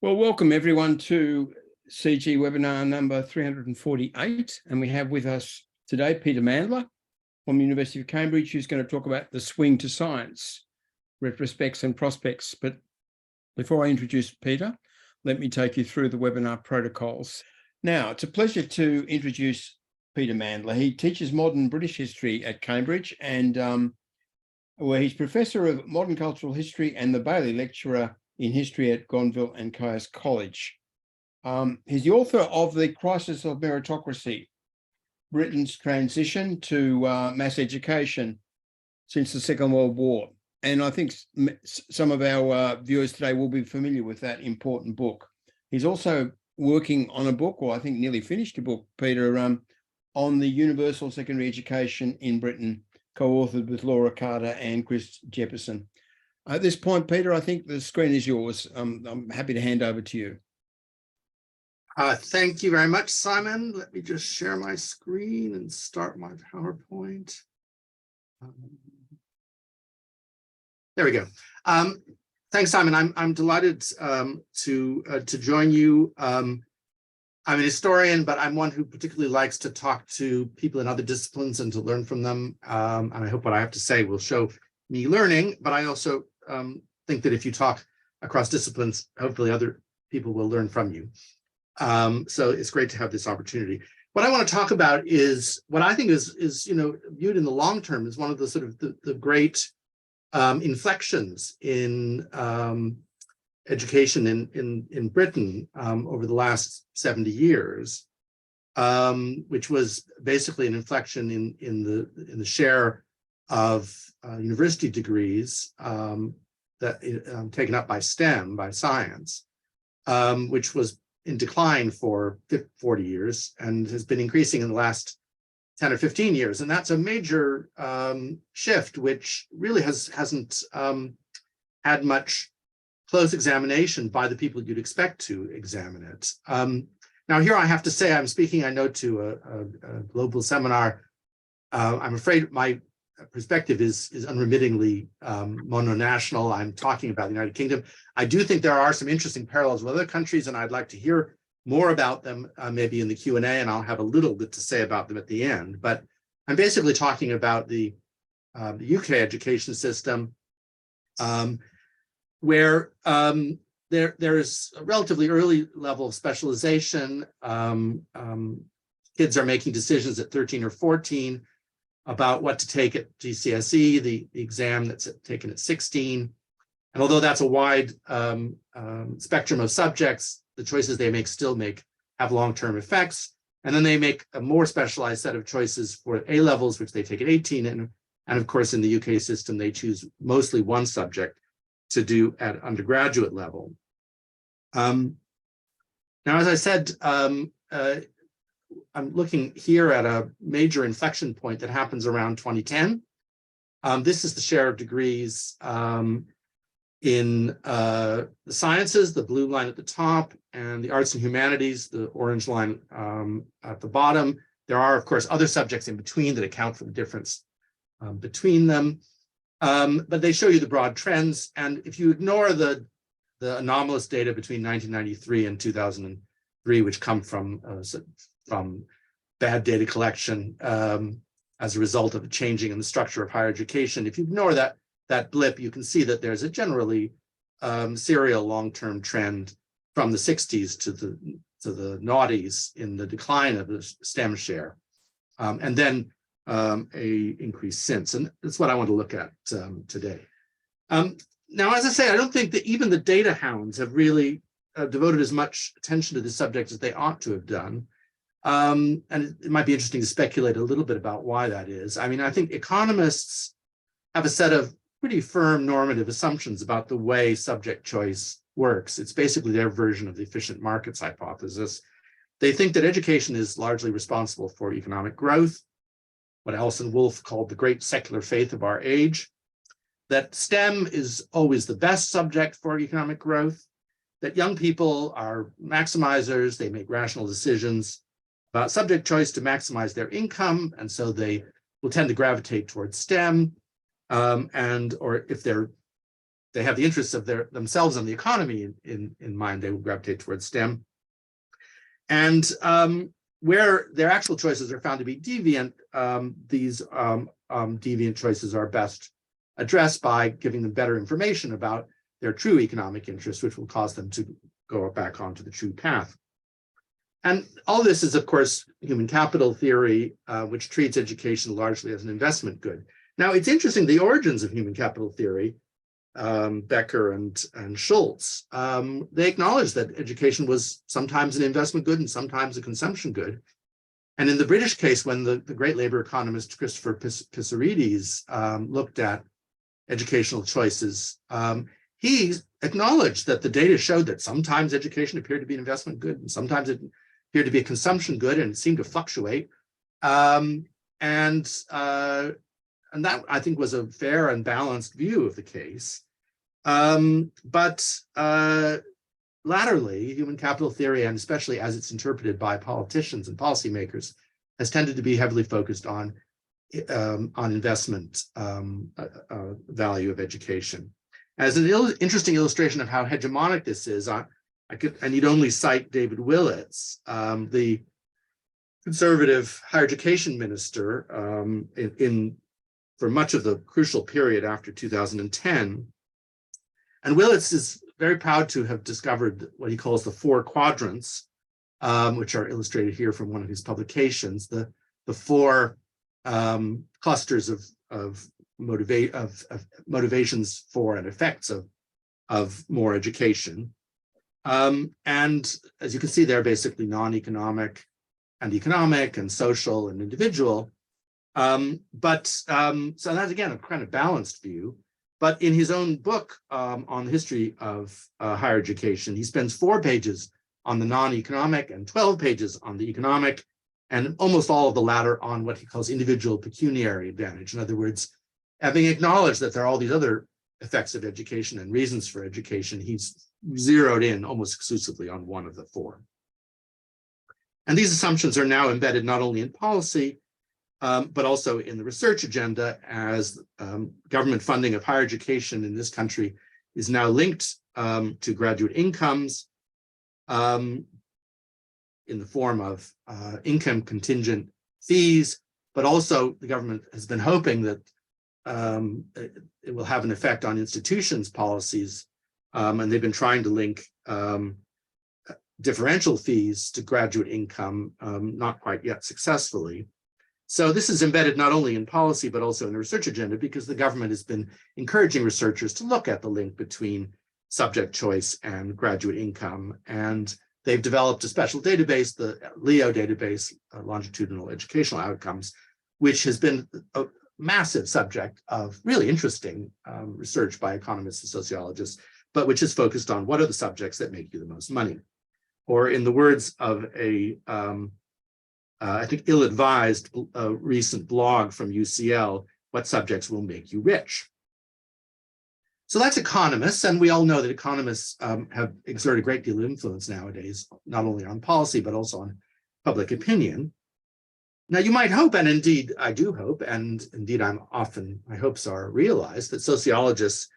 Well, welcome everyone to CG webinar number 348. And we have with us today Peter Mandler from the University of Cambridge, who's going to talk about the swing to science, retrospects and prospects. But before I introduce Peter, let me take you through the webinar protocols. Now, it's a pleasure to introduce Peter Mandler. He teaches modern British history at Cambridge and where he's Professor of Modern Cultural History and the Bailey Lecturer in History at Gonville and Caius College. He's the author of The Crisis of Meritocracy, Britain's Transition to Mass Education since the Second World War. And I think some of our viewers today will be familiar with that important book. He's also working on a book, or I think nearly finished a book, Peter, on the universal secondary education in Britain, co-authored with Laura Carter and Chris Jefferson. At this point, Peter, I think the screen is yours. I'm happy to hand over to you. Thank you very much, Simon. Let me just share my screen and start my PowerPoint. There we go. Thanks, Simon. I'm delighted to join you. I'm a historian, but I'm one who particularly likes to talk to people in other disciplines and to learn from them. And I hope what I have to say will show me learning, but I also think that if you talk across disciplines, hopefully other people will learn from you. So it's great to have this opportunity. What I want to talk about is what I think is viewed in the long term as one of the sort of the great inflections in education in Britain over the last 70 years, which was basically an inflection in the share of university degrees that taken up by STEM, by science, which was in decline for 40 years and has been increasing in the last 10 or 15 years. And that's a major shift, which really hasn't had much close examination by the people you'd expect to examine it. Now, here I have to say I'm speaking, I know, to a global seminar. I'm afraid my perspective is unremittingly mononational. I'm talking about the United Kingdom. I do think there are some interesting parallels with other countries, and I'd like to hear more about them maybe in the Q&A, and I'll have a little bit to say about them at the end. But I'm basically talking about the UK education system, where there is a relatively early level of specialization. Kids are making decisions at 13 or 14 about what to take at GCSE, the exam that's taken at 16. And although that's a wide spectrum of subjects, the choices they make still have long-term effects. And then they make a more specialized set of choices for A levels, which they take at 18. And of course, in the UK system, they choose mostly one subject to do at undergraduate level. Now, as I said, I'm looking here at a major inflection point that happens around 2010. This is the share of degrees in the sciences, the blue line at the top, and the arts and humanities, the orange line at the bottom. There are, of course, other subjects in between that account for the difference between them. But they show you the broad trends. And if you ignore the anomalous data between 1993 and 2003, which come from bad data collection as a result of a changing in the structure of higher education, if you ignore that blip, you can see that there's a generally serial long-term trend from the 60s to the noughties in the decline of the STEM share, and then a increase since. And that's what I want to look at today. Now, as I say, I don't think that even the data hounds have really devoted as much attention to this subject as they ought to have done. And it might be interesting to speculate a little bit about why that is. I mean, I think economists have a set of pretty firm normative assumptions about the way subject choice works. It's basically their version of the efficient markets hypothesis. They think that education is largely responsible for economic growth, what Alison Wolfe called the great secular faith of our age, that STEM is always the best subject for economic growth, that young people are maximizers, they make rational decisions about subject choice to maximize their income, and so they will tend to gravitate towards STEM, or if they're they have the interests of themselves and the economy in mind, they will gravitate towards STEM. And where their actual choices are found to be deviant, these deviant choices are best addressed by giving them better information about their true economic interests, which will cause them to go back onto the true path. And all this is, of course, human capital theory, which treats education largely as an investment good. Now, it's interesting, the origins of human capital theory, Becker and Schultz, they acknowledged that education was sometimes an investment good and sometimes a consumption good. And in the British case, when the great labor economist Christopher Pissarides looked at educational choices, he acknowledged that the data showed that sometimes education appeared to be an investment good and sometimes it appeared to be a consumption good, and it seemed to fluctuate. And that, I think, was a fair and balanced view of the case. But latterly, human capital theory, and especially as it's interpreted by politicians and policymakers, has tended to be heavily focused on investment value of education. As an interesting illustration of how hegemonic this is, I need only cite David Willits, the conservative higher education minister for much of the crucial period after 2010. And Willits is very proud to have discovered what he calls the 4 quadrants, which are illustrated here from one of his publications, the 4 clusters of motivations for and effects of more education. And as you can see, they're basically non-economic and economic and social and individual. So that's, again, a kind of balanced view. But in his own book on the history of higher education, he spends 4 pages on the non-economic and 12 pages on the economic, and almost all of the latter on what he calls individual pecuniary advantage. In other words, having acknowledged that there are all these other effects of education and reasons for education, he's zeroed in almost exclusively on one of the 4. And these assumptions are now embedded not only in policy, but also in the research agenda, as government funding of higher education in this country is now linked to graduate incomes in the form of income contingent fees, but also the government has been hoping that it will have an effect on institutions' policies, and they've been trying to link differential fees to graduate income, not quite yet successfully. So this is embedded not only in policy, but also in the research agenda, because the government has been encouraging researchers to look at the link between subject choice and graduate income. And they've developed a special database, the LEO database, longitudinal educational outcomes, which has been a massive subject of really interesting research by economists and sociologists, but which is focused on what are the subjects that make you the most money. Or in the words of a I think ill-advised recent blog from UCL, what subjects will make you rich? So that's economists, and we all know that economists have exerted a great deal of influence nowadays, not only on policy, but also on public opinion. Now, you might hope, and indeed I do hope, and indeed my hopes are realized, that sociologists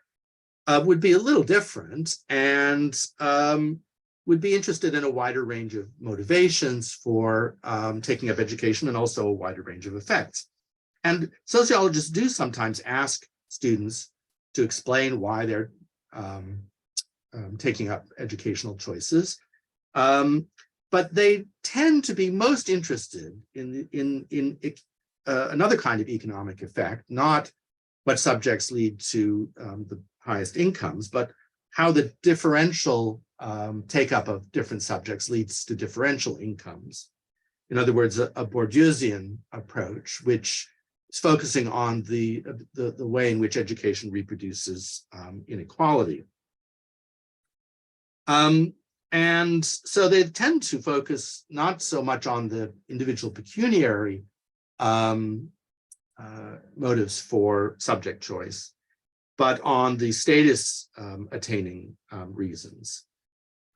would be a little different and would be interested in a wider range of motivations for taking up education, and also a wider range of effects. And sociologists do sometimes ask students to explain why they're taking up educational choices, but they tend to be most interested in another kind of economic effect, not what subjects lead to the highest incomes, but how the differential take-up of different subjects leads to differential incomes. In other words, a Bourdieusian approach, which is focusing on the way in which education reproduces inequality. And so they tend to focus not so much on the individual pecuniary motives for subject choice, but on the status attaining reasons.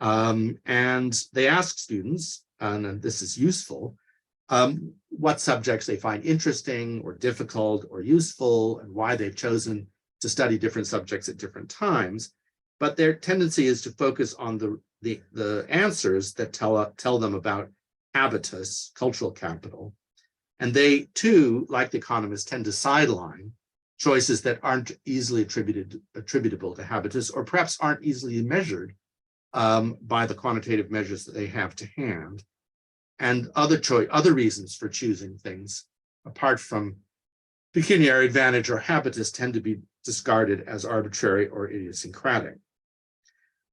And they ask students, and this is useful, what subjects they find interesting or difficult or useful, and why they've chosen to study different subjects at different times, but their tendency is to focus on the answers that tell them about habitus, cultural capital. And they too, like the economists, tend to sideline choices that aren't easily attributable to habitus, or perhaps aren't easily measured by the quantitative measures that they have to hand. And other reasons for choosing things apart from pecuniary advantage or habitus tend to be discarded as arbitrary or idiosyncratic.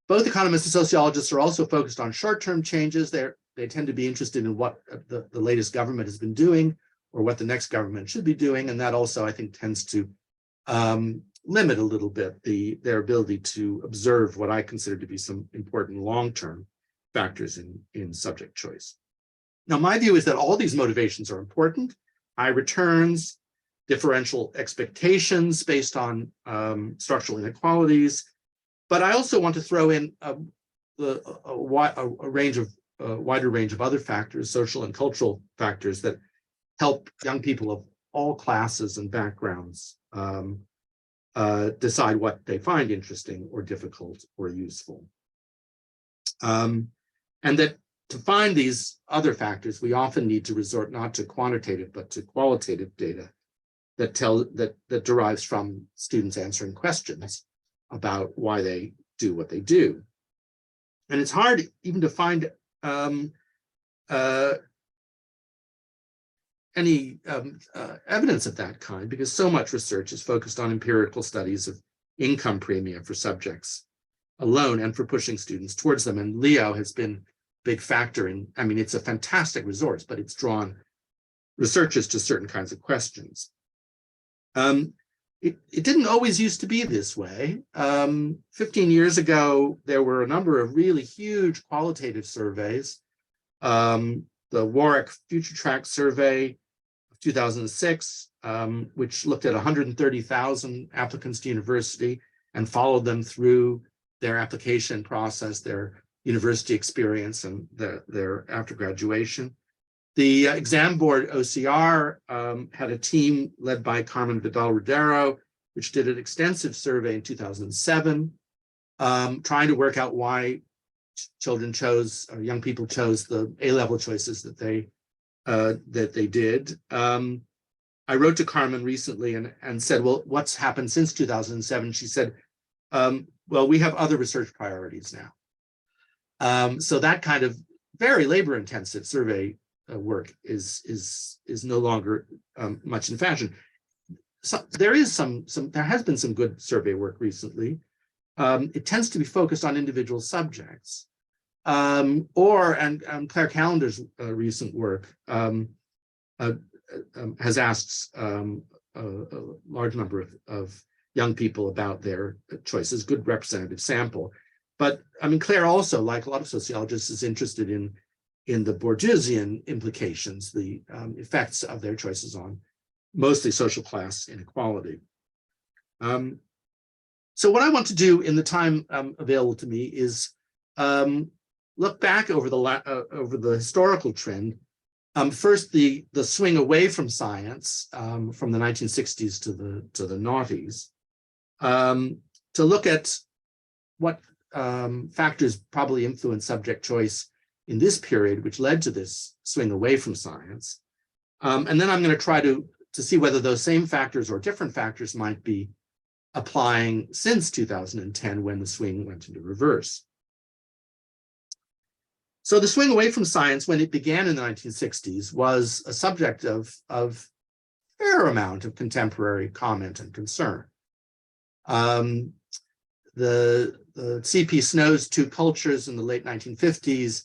Both economists and sociologists are also focused on short-term changes. They tend to be interested in what the latest government has been doing or what the next government should be doing. And that also, I think, tends to limit a little bit their ability to observe what I consider to be some important long-term factors in subject choice. Now, my view is that all these motivations are important: high returns, differential expectations based on structural inequalities. But I also want to throw in a wider range of other factors, social and cultural factors, that help young people of all classes and backgrounds decide what they find interesting or difficult or useful. And that to find these other factors, we often need to resort not to quantitative, but to qualitative data that derives from students answering questions about why they do what they do. And it's hard even to find any evidence of that kind, because so much research is focused on empirical studies of income premia for subjects alone and for pushing students towards them. And Leo has been a big factor in, I mean, it's a fantastic resource, but it's drawn researchers to certain kinds of questions. It didn't always used to be this way. 15 years ago, there were a number of really huge qualitative surveys. The Warwick Future Track survey of 2006, which looked at 130,000 applicants to university and followed them through their application process, their university experience, and their after graduation. The exam board OCR had a team led by Carmen Vidal-Rodero, which did an extensive survey in 2007, trying to work out why children chose, or young people chose, the A-level choices that they did. I wrote to Carmen recently and said, well, what's happened since 2007? She said, well, we have other research priorities now. So that kind of very labor-intensive survey work is no longer much in fashion. So there has been some good survey work recently. It tends to be focused on individual subjects, and Claire Callender's recent work has asked a large number of young people about their choices, good representative sample. But I mean, Claire also, like a lot of sociologists, is interested in the Bourdieusian implications, the effects of their choices on mostly social class inequality. So what I want to do in the time available to me is look back over the historical trend. First, the swing away from science from the 1960s to the noughties, to look at what factors probably influence subject choice in this period, which led to this swing away from science. And then I'm going to try to see whether those same factors or different factors might be applying since 2010, when the swing went into reverse. So the swing away from science, when it began in the 1960s, was a subject of fair amount of contemporary comment and concern. The C.P. Snow's Two Cultures in the late 1950s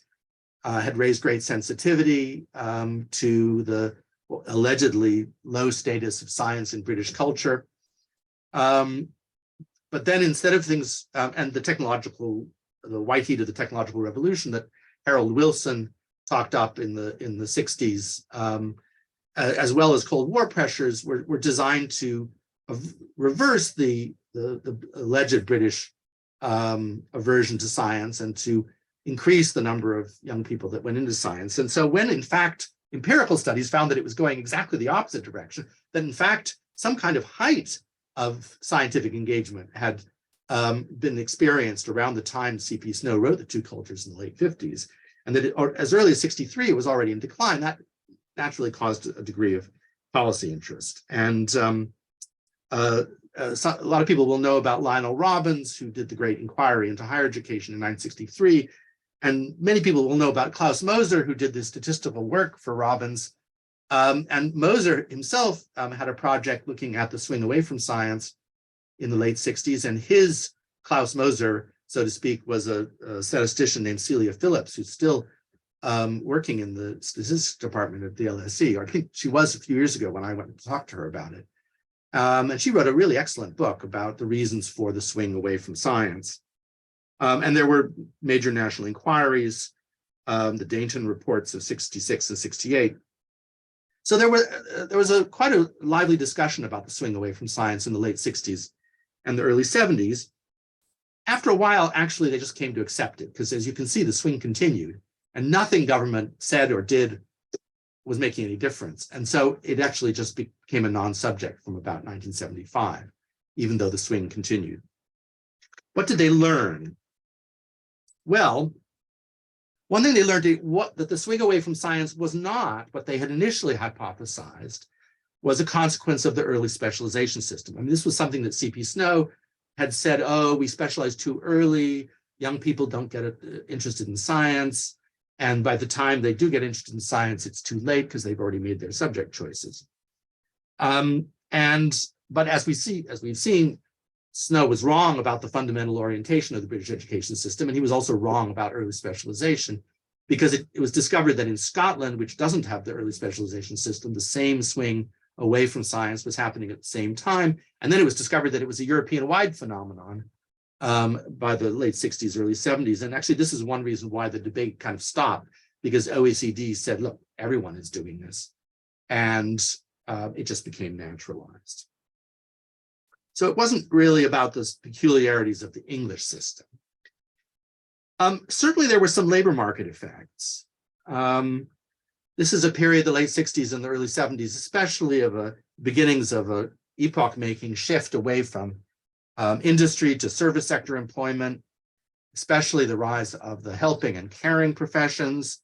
had raised great sensitivity to the allegedly low status of science in British culture. But then instead of things, and the white heat of the technological revolution that Harold Wilson talked up in the 60s, as well as Cold War pressures, were designed to reverse the alleged British aversion to science and to increase the number of young people that went into science. And so when, in fact, empirical studies found that it was going exactly the opposite direction, that in fact, some kind of height of scientific engagement had been experienced around the time C.P. Snow wrote The Two Cultures in the late 50s, and that as early as 63, it was already in decline. That naturally caused a degree of policy interest. And a lot of people will know about Lionel Robbins, who did the Great Inquiry into Higher Education in 1963. And many people will know about Klaus Moser, who did this statistical work for Robbins. And Moser himself had a project looking at the swing away from science in the late 60s. And his Klaus Moser, so to speak, was a statistician named Celia Phillips, who's still working in the statistics department at the LSE, or I think she was a few years ago when I went to talk to her about it. And she wrote a really excellent book about the reasons for the swing away from science. And there were major national inquiries, the Dainton reports of 66 and 68. So there was quite a lively discussion about the swing away from science in the late 60s and the early 70s. After a while, actually, they just came to accept it, because as you can see, the swing continued, and nothing government said or did was making any difference. And so it actually just became a non-subject from about 1975, even though the swing continued. What did they learn? Well, one thing they learned that the swing away from science was not what they had initially hypothesized, was a consequence of the early specialization system. I mean, this was something that C.P. Snow had said, oh, we specialize too early, young people don't get interested in science, and by the time they do get interested in science, it's too late because they've already made their subject choices. But as we've seen, Snow was wrong about the fundamental orientation of the British education system, and he was also wrong about early specialization, because it was discovered that in Scotland, which doesn't have the early specialization system, the same swing away from science was happening at the same time. And then it was discovered that it was a European-wide phenomenon by the late 60s, early 70s. And actually, this is one reason why the debate kind of stopped, because OECD said, look, everyone is doing this. And it just became naturalized. So it wasn't really about the peculiarities of the English system. Certainly, there were some labor market effects. This is a period, the late 60s and the early 70s, especially of beginnings of a epoch-making shift away from industry to service sector employment, especially the rise of the helping and caring professions,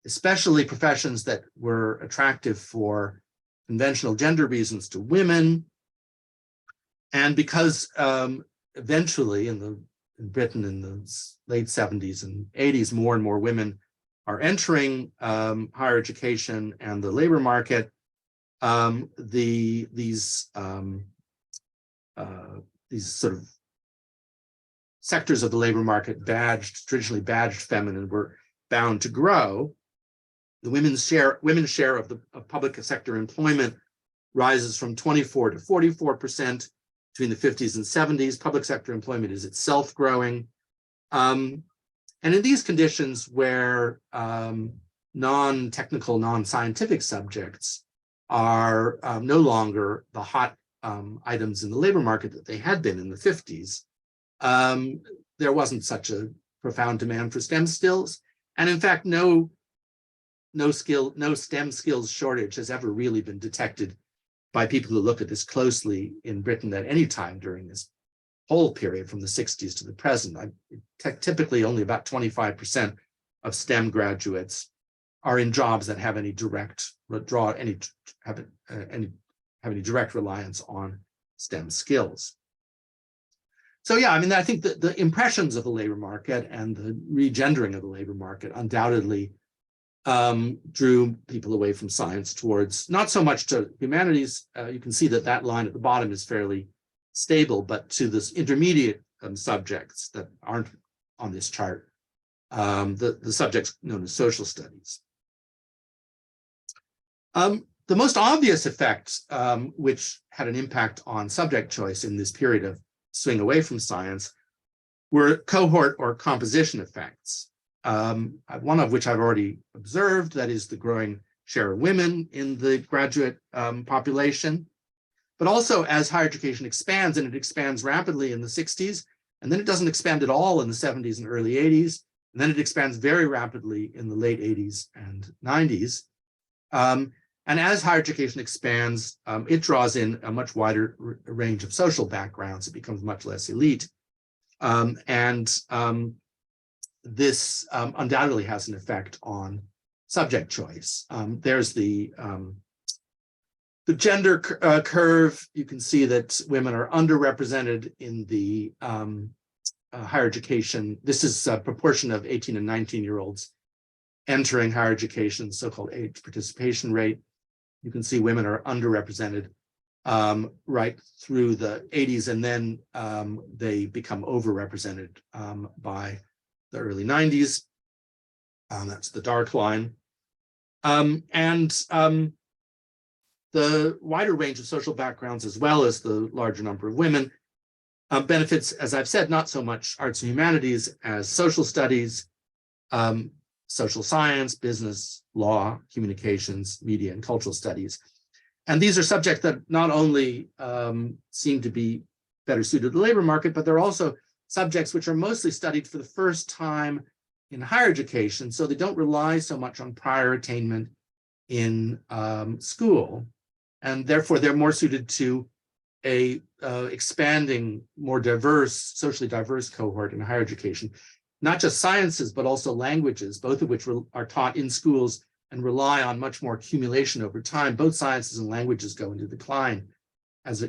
especially professions that were attractive for conventional gender reasons to women. And because eventually in Britain in the late 70s and 80s, more and more women are entering higher education and the labor market, these sort of sectors of the labor market traditionally badged feminine, were bound to grow. The women's share of public sector employment rises from 24 to 44% between the 50s and 70s. Public sector employment is itself growing. And in these conditions where non-technical, non-scientific subjects are no longer the hot items in the labor market that they had been in the 50s, there wasn't such a profound demand for STEM skills. And in fact, no STEM skills shortage has ever really been detected by people who look at this closely in Britain at any time during this whole period from the 60s to the present. Typically, only about 25% of STEM graduates are in jobs that have any direct reliance on STEM skills. So yeah, I mean, I think that the impressions of the labor market and the regendering of the labor market undoubtedly drew people away from science towards, not so much to humanities. You can see that line at the bottom is fairly stable, but to this intermediate subjects that aren't on this chart, the subjects known as social studies. The most obvious effect, which had an impact on subject choice in this period of swing away from science, were cohort or composition effects. One of which I've already observed, that is the growing share of women in the graduate population. But also as higher education expands, and it expands rapidly in the 60s, and then it doesn't expand at all in the 70s and early 80s, and then it expands very rapidly in the late 80s and 90s. And And as higher education expands, it draws in a much wider range of social backgrounds. It becomes much less elite. This undoubtedly has an effect on subject choice. There's the gender curve. You can see that women are underrepresented in the higher education. This is a proportion of 18 and 19-year-olds entering higher education, so-called age participation rate. You can see women are underrepresented right through the 80s, and then they become overrepresented by the early 90s. That's the dark line. The wider range of social backgrounds, as well as the larger number of women, benefits, as I've said, not so much arts and humanities as social studies, social science, business, law, communications, media, and cultural studies. And these are subjects that not only seem to be better suited to the labor market, but they're also subjects which are mostly studied for the first time in higher education, so they don't rely so much on prior attainment in school. And therefore, they're more suited to a expanding, more diverse, socially diverse cohort in higher education. Not just sciences, but also languages, both of which are taught in schools and rely on much more accumulation over time. Both sciences and languages go into decline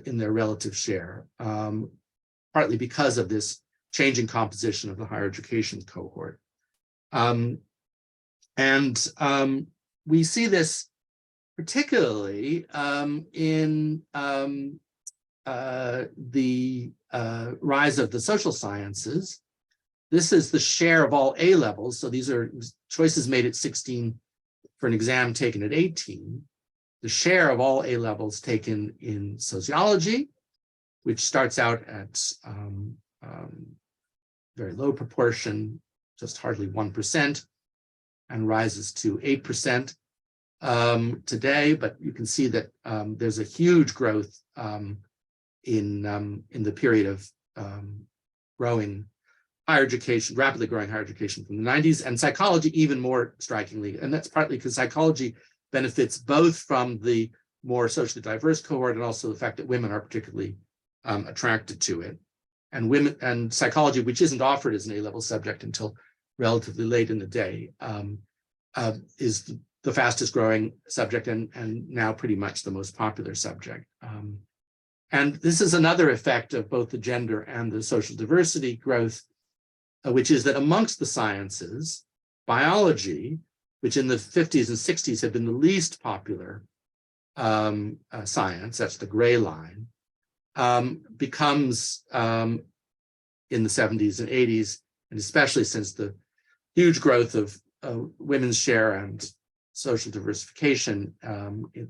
in their relative share, partly because of this changing composition of the higher education cohort. We see this particularly in the rise of the social sciences. This is the share of all A levels. So these are choices made at 16 for an exam taken at 18. The share of all A levels taken in sociology, which starts out at very low proportion, just hardly 1%, and rises to 8% today. But you can see that there's a huge growth in the period of growing higher education, rapidly growing higher education from the 90s, and psychology even more strikingly. And that's partly because psychology benefits both from the more socially diverse cohort and also the fact that women are particularly attracted to it. And psychology, which isn't offered as an A-level subject until relatively late in the day, is the fastest growing subject and now pretty much the most popular subject. And this is another effect of both the gender and the social diversity growth, which is that amongst the sciences, biology, which in the 50s and 60s had been the least popular science, that's the gray line, becomes in the 70s and 80s, and especially since the huge growth of women's share and social diversification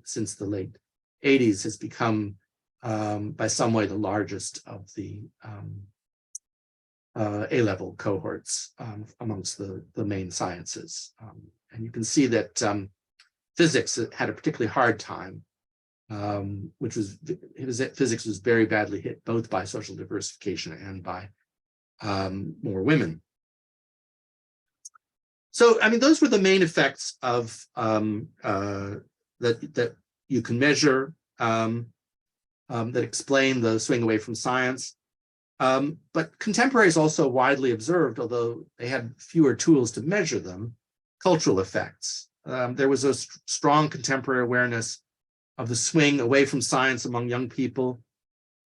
since the late 80s, has become by some way the largest of the A-level cohorts amongst the main sciences. And you can see that physics had a particularly hard time, physics was very badly hit both by social diversification and by more women. So, I mean, those were the main effects of that you can measure that explain the swing away from science. But contemporaries also widely observed, although they had fewer tools to measure them, cultural effects. There was a strong contemporary awareness of the swing away from science among young people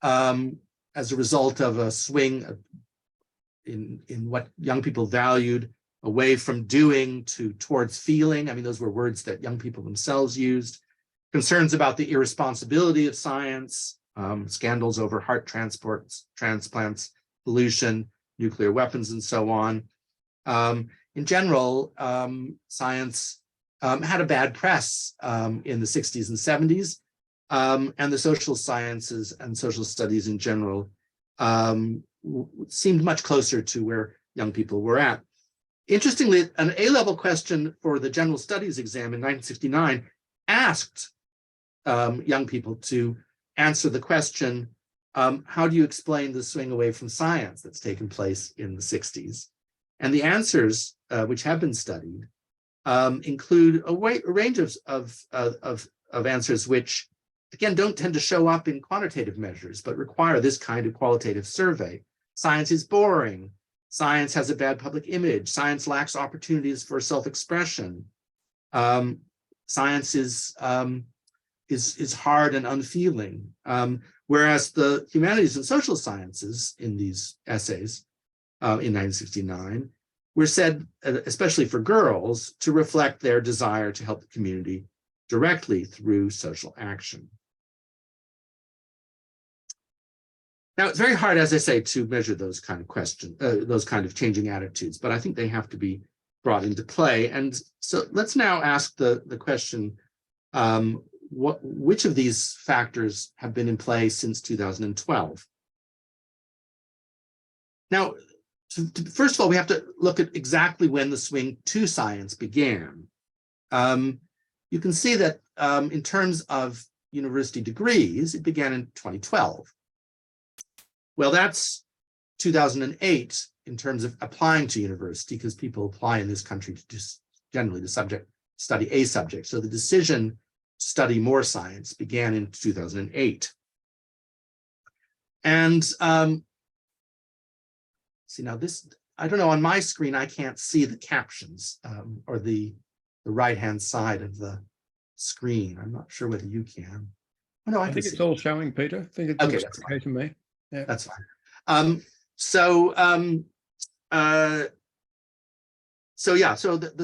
as a result of a swing in what young people valued, away from doing towards feeling. I mean, those were words that young people themselves used. Concerns about the irresponsibility of science, scandals over heart transplants, pollution, nuclear weapons, and so on. In general, science had a bad press in the 60s and 70s, and the social sciences and social studies in general seemed much closer to where young people were at. Interestingly, an A-level question for the general studies exam in 1969 asked young people to answer the question, how do you explain the swing away from science that's taken place in the 60s? And the answers, which have been studied, include a range of of answers which, again, don't tend to show up in quantitative measures, but require this kind of qualitative survey. Science is boring. Science has a bad public image. Science lacks opportunities for self-expression. Science is hard and unfeeling. Whereas the humanities and social sciences in these essays in 1969 were said, especially for girls, to reflect their desire to help the community directly through social action. Now, it's very hard, as I say, to measure those kind of questions, those kind of changing attitudes, but I think they have to be brought into play. And so let's now ask the question, which of these factors have been in play since 2012? Now, first of all, we have to look at exactly when the swing to science began. You can see that in terms of university degrees, it began in 2012. Well, that's 2008 in terms of applying to university, because people apply in this country to just generally to study a subject. So the decision to study more science began in 2008. And see, now this, I don't know, on my screen, I can't see the captions or the right-hand side of the screen. I'm not sure whether you can. Oh, no, I think it's all showing, Peter. I think it okay, looks that's okay to me. Yeah, that's fine. So the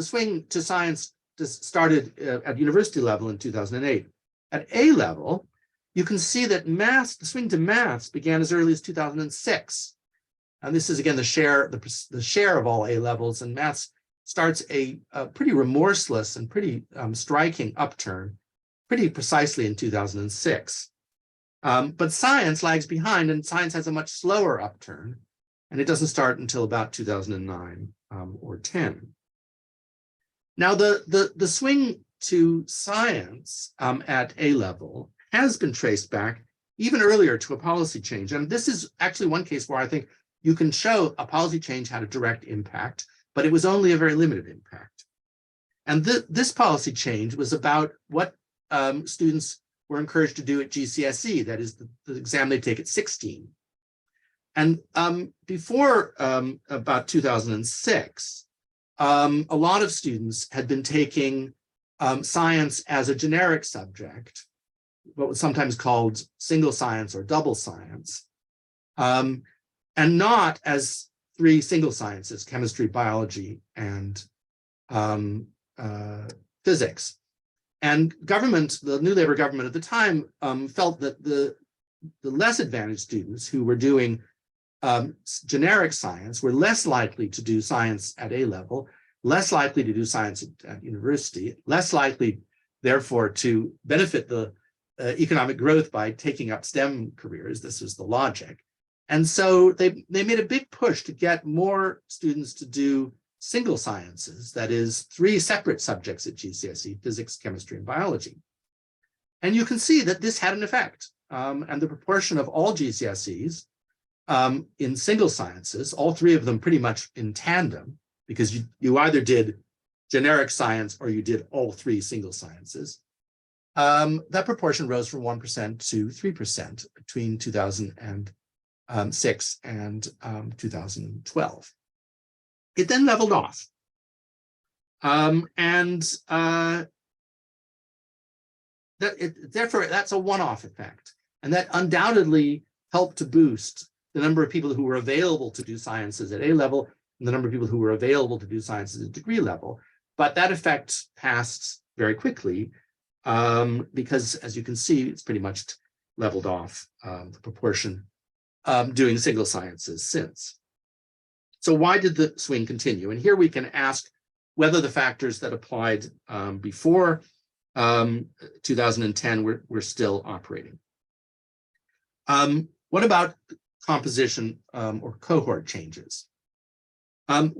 swing to science started at university level in 2008. At A level, you can see that the swing to maths began as early as 2006. And this is, again, the share of all A levels, and maths starts a pretty remorseless and pretty striking upturn pretty precisely in 2006. But science lags behind, and science has a much slower upturn, and it doesn't start until about 2009 or 10. Now, the swing to science at A level has been traced back even earlier to a policy change. And this is actually one case where I think you can show a policy change had a direct impact, but it was only a very limited impact. And this policy change was about what students were encouraged to do at GCSE, that is the exam they take at 16. And before about 2006, a lot of students had been taking science as a generic subject, what was sometimes called single science or double science, and not as 3 single sciences, chemistry, biology, and physics. And the New Labour government at the time felt that the less advantaged students who were doing generic science were less likely to do science at A level, less likely to do science at university, less likely, therefore, to benefit the economic growth by taking up STEM careers. This was the logic. And so they made a big push to get more students to do single sciences, that is 3 separate subjects at GCSE, physics, chemistry, and biology. And you can see that this had an effect. And the proportion of all GCSEs in single sciences, all 3 of them pretty much in tandem, because you either did generic science or you did all 3 single sciences, that proportion rose from 1% to 3% between 2006 and 2012. It then leveled off. Therefore, that's a one-off effect. And that undoubtedly helped to boost the number of people who were available to do sciences at A level and the number of people who were available to do sciences at degree level. But that effect passed very quickly because, as you can see, it's pretty much leveled off the proportion doing single sciences since. So why did the swing continue? And here we can ask whether the factors that applied before 2010 were still operating. What about composition or cohort changes? Higher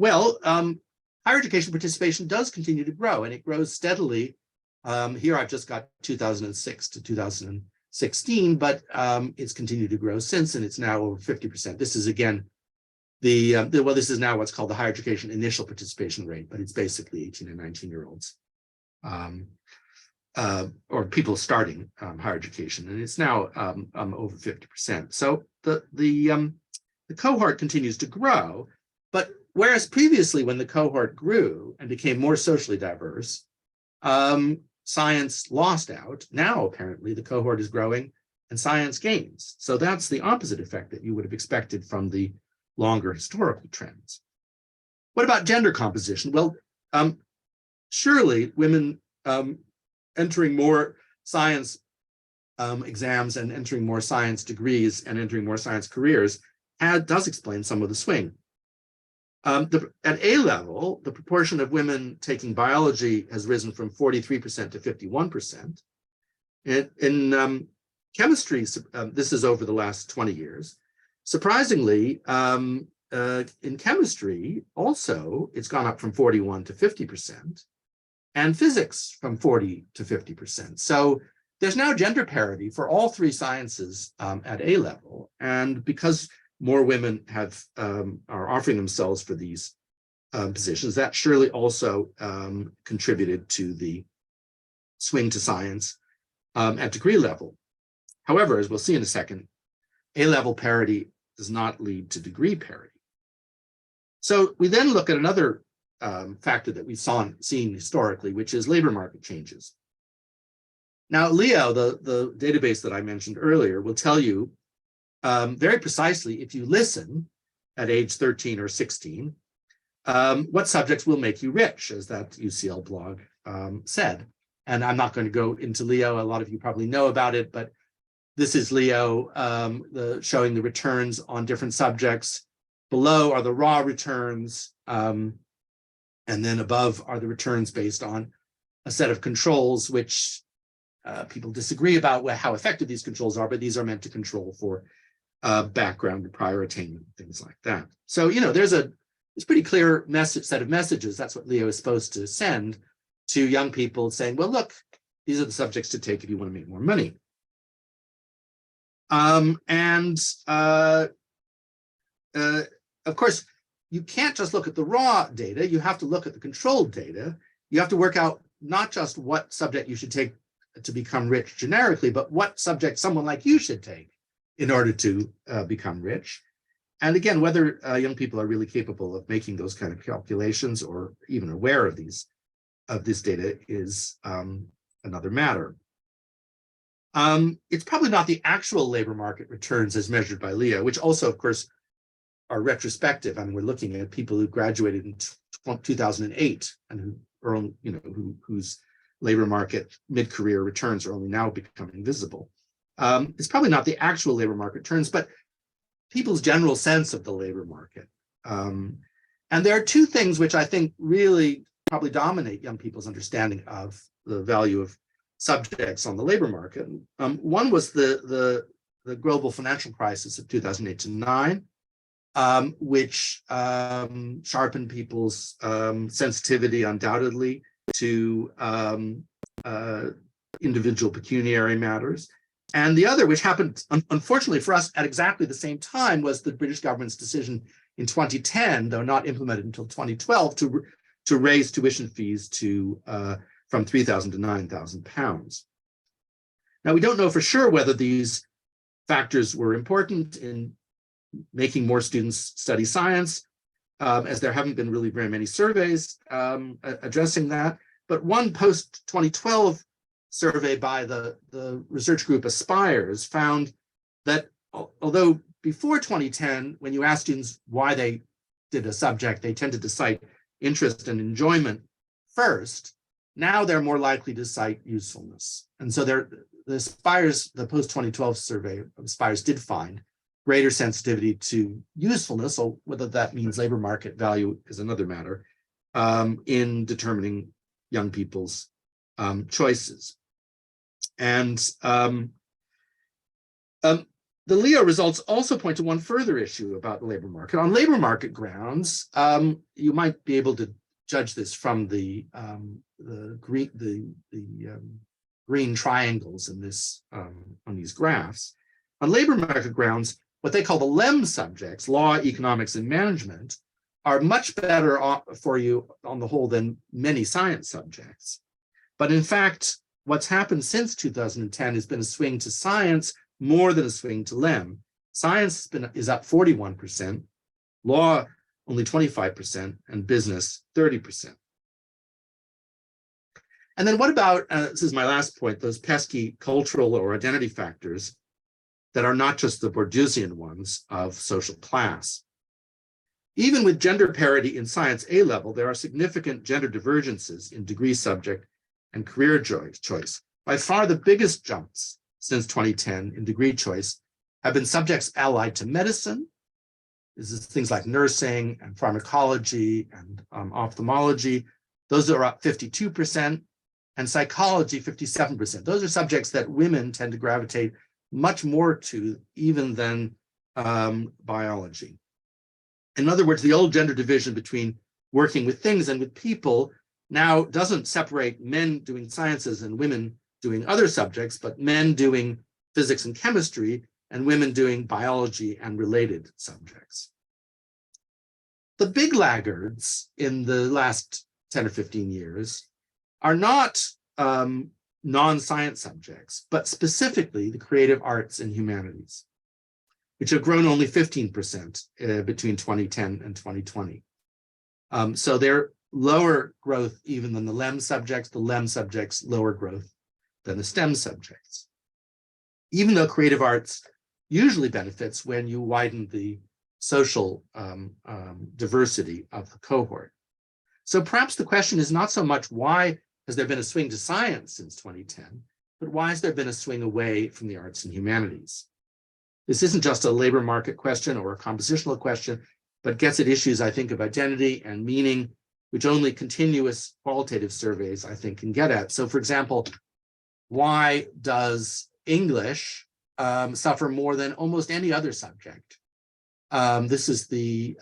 education participation does continue to grow, and it grows steadily. Here I've just got 2006 to 2016, but it's continued to grow since, and it's now over 50%. This is, again, this is now what's called the higher education initial participation rate, but it's basically 18 and 19-year-olds. or people starting higher education, and it's now over 50%. So the cohort continues to grow, but whereas previously when the cohort grew and became more socially diverse, science lost out. Now apparently the cohort is growing and science gains. So that's the opposite effect that you would have expected from the longer historical trends. What about gender composition? Well, surely women entering more science exams and entering more science degrees and entering more science careers does explain some of the swing. At A level, the proportion of women taking biology has risen from 43% to 51%. In chemistry, this is over the last 20 years. Surprisingly, in chemistry, also, it's gone up from 41 to 50%, and physics from 40 to 50%. So there's now gender parity for all three sciences at A level. And because more women are offering themselves for these positions, that surely also contributed to the swing to science at degree level. However, as we'll see in a second, A-level parity does not lead to degree parity. So we then look at another factor that we've seen historically, which is labor market changes. Now, Leo, the database that I mentioned earlier, will tell you very precisely, if you listen at age 13 or 16, what subjects will make you rich, as that UCL blog said. And I'm not going to go into Leo. A lot of you probably know about it, but this is Leo showing the returns on different subjects. Below are the raw returns, and then above are the returns based on a set of controls, which people disagree about how effective these controls are, but these are meant to control for background and prior attainment, things like that. So, you know, there's a pretty clear set of messages. That's what Leo is supposed to send to young people, saying, well, look, these are the subjects to take if you want to make more money. Of course, you can't just look at the raw data. You have to look at the controlled data. You have to work out not just what subject you should take to become rich generically, but what subject someone like you should take in order to become rich. And again, whether young people are really capable of making those kind of calculations or even aware of this data is another matter. It's probably not the actual labor market returns as measured by Leo, which also, of course, are retrospective. I mean, we're looking at people who graduated in 2008 and who are only, whose labor market mid-career returns are only now becoming visible. It's probably not the actual labor market returns, but people's general sense of the labor market. And there are two things which I think really probably dominate young people's understanding of the value of subjects on the labor market. One was the global financial crisis of 2008 to 9, which sharpened people's sensitivity undoubtedly to individual pecuniary matters. And the other, which happened, unfortunately for us, at exactly the same time, was the British government's decision in 2010, though not implemented until 2012, to raise tuition fees from £3,000 to £9,000. Now, we don't know for sure whether these factors were important in making more students study science, as there haven't been really very many surveys addressing that. But one post-2012 survey by the research group Aspires found that although before 2010, when you asked students why they did a subject, they tended to cite interest and enjoyment first. Now they're more likely to cite usefulness. And so the post-2012 survey of Aspires did find greater sensitivity to usefulness, so whether that means labor market value is another matter, in determining young people's choices. And the Leo results also point to one further issue about the labor market. On labor market grounds, you might be able to judge this from the green triangles in this on these graphs. On labor market grounds, what they call the LEM subjects, law, economics, and management, are much better for you on the whole than many science subjects. But in fact, what's happened since 2010 has been a swing to science more than a swing to LEM. Science is up 41%, law only 25%, and business 30%. And then what about, this is my last point, those pesky cultural or identity factors that are not just the Bourdieusian ones of social class. Even with gender parity in science A level, there are significant gender divergences in degree subject and career choice. By far the biggest jumps since 2010 in degree choice have been subjects allied to medicine. This is things like nursing and pharmacology and ophthalmology. Those are up 52%, and psychology 57%. Those are subjects that women tend to gravitate much more to even than biology. In other words, the old gender division between working with things and with people now doesn't separate men doing sciences and women doing other subjects, but men doing physics and chemistry and women doing biology and related subjects. The big laggards in the last 10 or 15 years are not non-science subjects, but specifically the creative arts and humanities, which have grown only 15% between 2010 and 2020. So they're lower growth even than the LEM subjects lower growth than the STEM subjects. Even though creative arts usually benefits when you widen the social diversity of the cohort. So perhaps the question is not so much why has there been a swing to science since 2010, but why has there been a swing away from the arts and humanities? This isn't just a labor market question or a compositional question, but gets at issues, I think, of identity and meaning, which only continuous qualitative surveys, I think, can get at. So, for example, why does English suffer more than almost any other subject? This is the,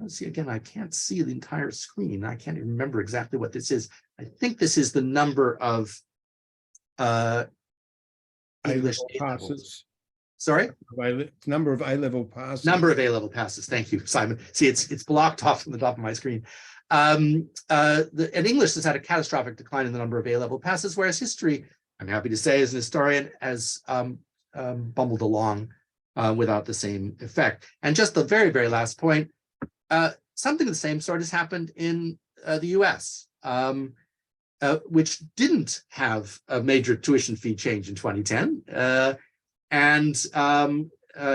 see, again, I can't see the entire screen. I can't even remember exactly what this is. I think this is the number of English passes. Sorry? Number of A-level passes. Number of A-level passes. Thank you, Simon. See, it's blocked off from the top of my screen. And English has had a catastrophic decline in the number of A-level passes, whereas history, I'm happy to say, as an historian, has bumbled along without the same effect. And just the very, very last point, something of the same sort has happened in the US, which didn't have a major tuition fee change in 2010.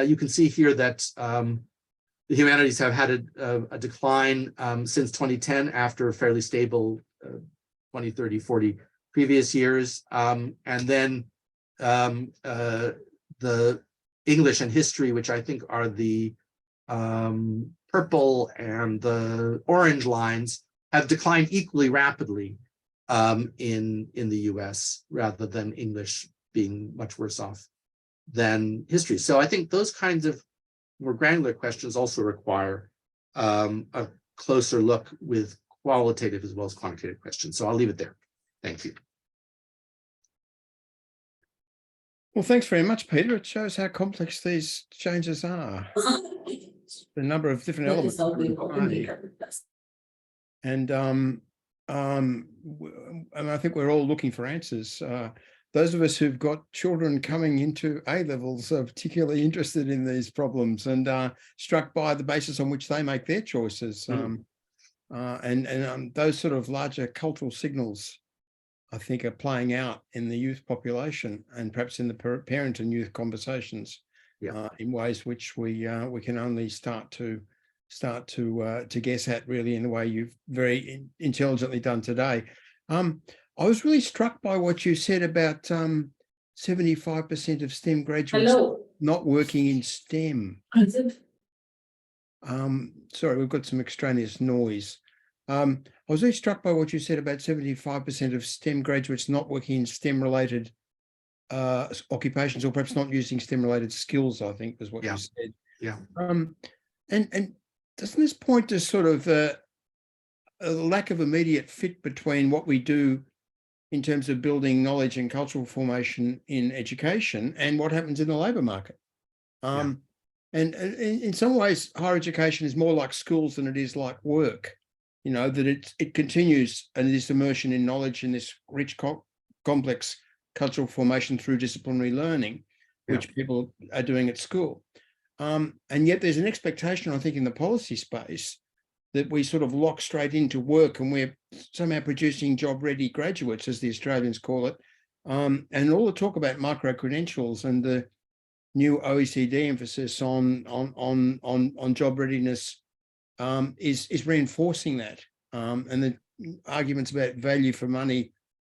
You can see here that the humanities have had a decline since 2010 after a fairly stable 20, 30, 40 previous years. And then the English and history, which I think are the purple and the orange lines, have declined equally rapidly in the US, rather than English being much worse off than history. So I think those kinds of more granular questions also require a closer look with qualitative as well as quantitative questions. So I'll leave it there. Thank you. Well, thanks very much, Peter. It shows how complex these changes are. The number of different elements. And I think we're all looking for answers. Those of us who've got children coming into A-levels are particularly interested in these problems and struck by the basis on which they make their choices. And those sort of larger cultural signals, I think, are playing out in the youth population and perhaps in the parent and youth conversations in ways which we can only start to guess at, really, in the way you've very intelligently done today. I was really struck by what you said about 75% of STEM graduates not working in STEM. Sorry, we've got some extraneous noise. I was really struck by what you said about 75% of STEM graduates not working in STEM-related occupations, or perhaps not using STEM-related skills, I think was what you said. Yeah. And doesn't this point to sort of a lack of immediate fit between what we do in terms of building knowledge and cultural formation in education and what happens in the labour market? And in some ways, higher education is more like schools than it is like work. that it continues, and this immersion in knowledge in this rich, complex cultural formation through disciplinary learning, which people are doing at school. And yet there's an expectation, I think, in the policy space that we sort of lock straight into work, and we're somehow producing job-ready graduates, as the Australians call it. And all the talk about micro-credentials and the new OECD emphasis on job readiness is reinforcing that. And the arguments about value for money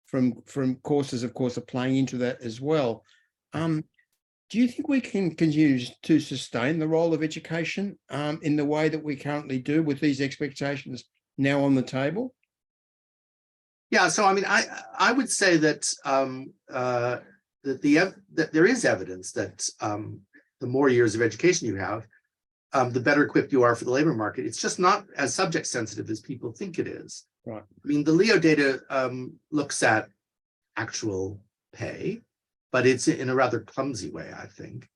from courses, of course, are playing into that as well. Do you think we can continue to sustain the role of education in the way that we currently do, with these expectations now on the table? Yeah, so I mean, I would say that that there is evidence that the more years of education you have, the better equipped you are for the labor market. It's just not as subject sensitive as people think it is. Right. I mean, the Leo data looks at actual pay, but it's in a rather clumsy way, I think.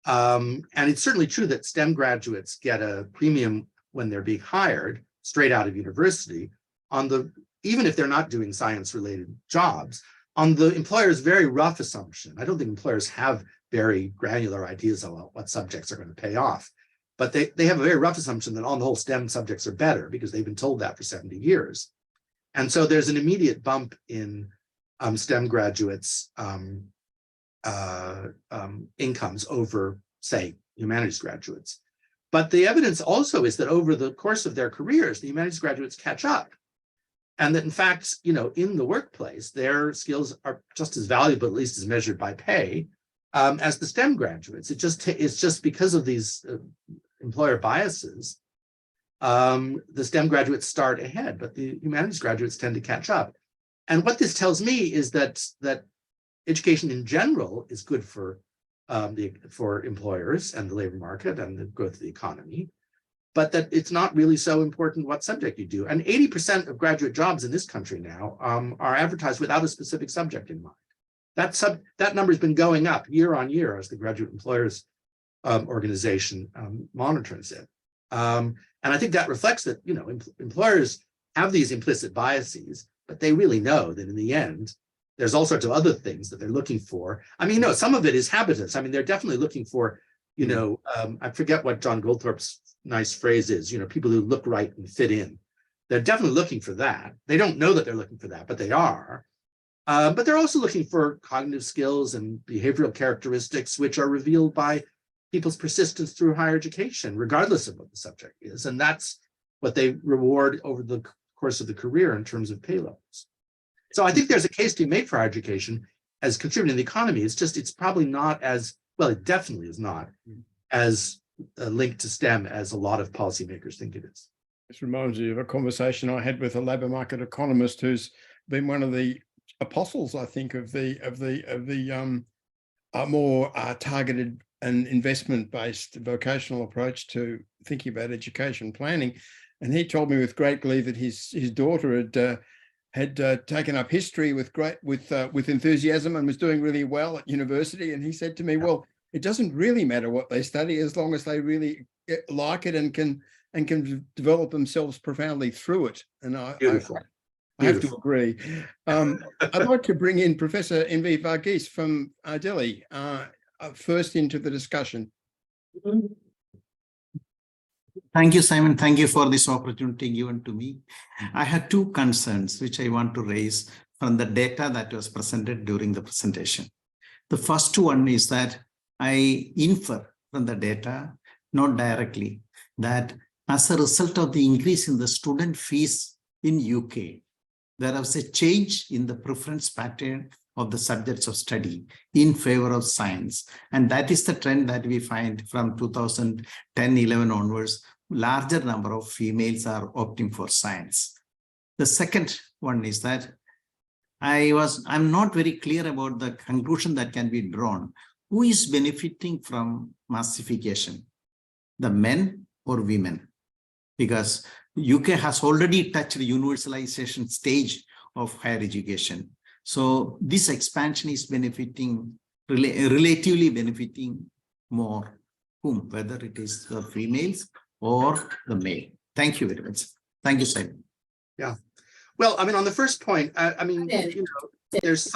And it's certainly true that STEM graduates get a premium when they're being hired straight out of university, even if they're not doing science-related jobs, on the employer's very rough assumption. I don't think employers have very granular ideas about what subjects are going to pay off, but they have a very rough assumption that on the whole STEM subjects are better because they've been told that for 70 years. And so there's an immediate bump in STEM graduates' incomes over, say, humanities graduates. But the evidence also is that over the course of their careers, the humanities graduates catch up. And that in fact, in the workplace, their skills are just as valuable, at least as measured by pay, as the STEM graduates. It's just because of these employer biases, the STEM graduates start ahead, but the humanities graduates tend to catch up. And what this tells me is that education in general is good for employers and the labor market and the growth of the economy, but that it's not really so important what subject you do. And 80% of graduate jobs in this country now are advertised without a specific subject in mind. That number has been going up year on year as the Graduate Employers Organization monitors it. And I think that reflects that employers have these implicit biases, but they really know that in the end, there's all sorts of other things that they're looking for. I mean, some of it is habitus. I mean, they're definitely looking for, I forget what John Goldthorpe's nice phrase is, people who look right and fit in. They're definitely looking for that. They don't know that they're looking for that, but they are. But they're also looking for cognitive skills and behavioral characteristics, which are revealed by people's persistence through higher education, regardless of what the subject is. And that's what they reward over the course of the career in terms of pay levels. So I think there's a case to be made for higher education as contributing to the economy. It's probably not as, well, it definitely is not as linked to STEM as a lot of policymakers think it is. This reminds me of a conversation I had with a labour market economist who's been one of the apostles, I think, of the more targeted and investment-based vocational approach to thinking about education planning. And he told me with great glee that his daughter had taken up history with enthusiasm and was doing really well at university. And he said to me, well, it doesn't really matter what they study as long as they really like it and can develop themselves profoundly through it. And I have to agree. I'd like to bring in Professor Envi Varghese from Delhi first into the discussion. Thank you, Simon. Thank you for this opportunity given to me. I had two concerns which I want to raise from the data that was presented during the presentation. The first one is that I infer from the data, not directly, that as a result of the increase in the student fees in UK, there was a change in the preference pattern of the subjects of study in favor of science. And that is the trend that we find from 2010-11 onwards. Larger number of females are opting for science. The second one is that I'm not very clear about the conclusion that can be drawn. Who is benefiting from massification? The men or women? Because UK has already touched the universalization stage of higher education. So this expansion is benefiting, relatively benefiting more whom, whether it is the females or the male. Thank you very much. Thank you, Simon. Yeah. Well, I mean, on the first point, I mean, you know, there's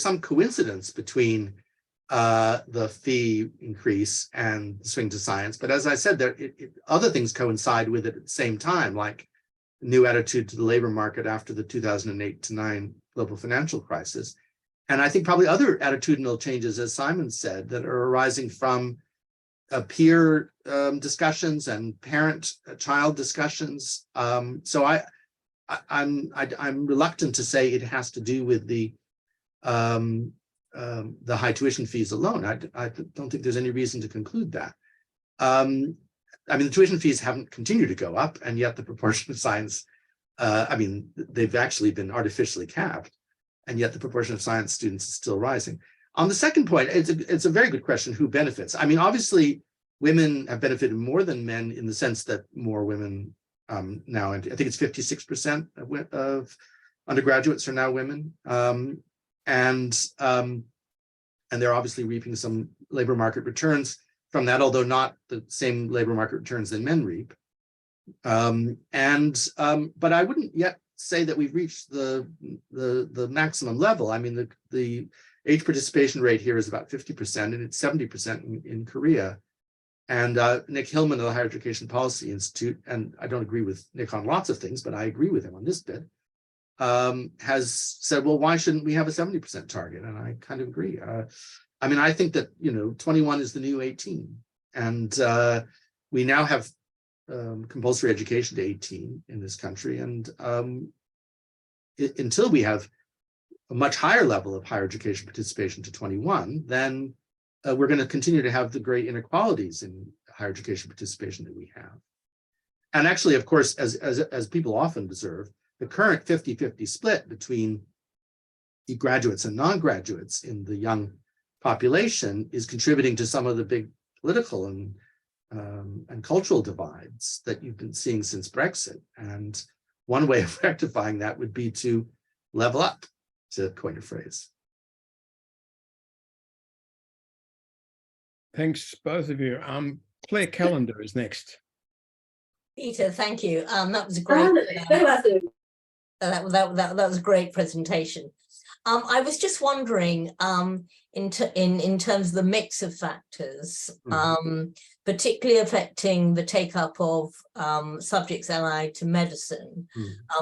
some coincidence between the fee increase and the swing to science. But as I said, other things coincide with it at the same time, like new attitude to the labor market after the 2008 to 9 global financial crisis. And I think probably other attitudinal changes, as Simon said, that are arising from peer discussions and parent-child discussions. So I'm reluctant to say it has to do with the high tuition fees alone. I don't think there's any reason to conclude that. I mean, the tuition fees haven't continued to go up, and yet the proportion of science, I mean, they've actually been artificially capped, and yet the proportion of science students is still rising. On the second point, it's a very good question, who benefits? I mean, obviously, women have benefited more than men in the sense that more women now, I think it's 56% of undergraduates are now women. And they're obviously reaping some labor market returns from that, although not the same labor market returns that men reap. But I wouldn't yet say that we've reached the maximum level. I mean, the age participation rate here is about 50%, and it's 70% in Korea. And Nick Hillman of the Higher Education Policy Institute, and I don't agree with Nick on lots of things, but I agree with him on this bit, has said, well, why shouldn't we have a 70% target? And I kind of agree. I mean, I think that, you know, 21 is the new 18. And we now have compulsory education to 18 in this country. And until we have a much higher level of higher education participation to 21, then we're going to continue to have the great inequalities in higher education participation that we have. And actually, of course, as people often observe, the current 50-50 split between graduates and non-graduates in the young population is contributing to some of the big political and cultural divides that you've been seeing since Brexit. And one way of rectifying that would be to level up, to coin a phrase. Thanks, both of you. Claire Callender is next. Peter, thank you. That was a great. That was a great presentation. I was just wondering, in terms of the mix of factors, particularly affecting the take-up of subjects allied to medicine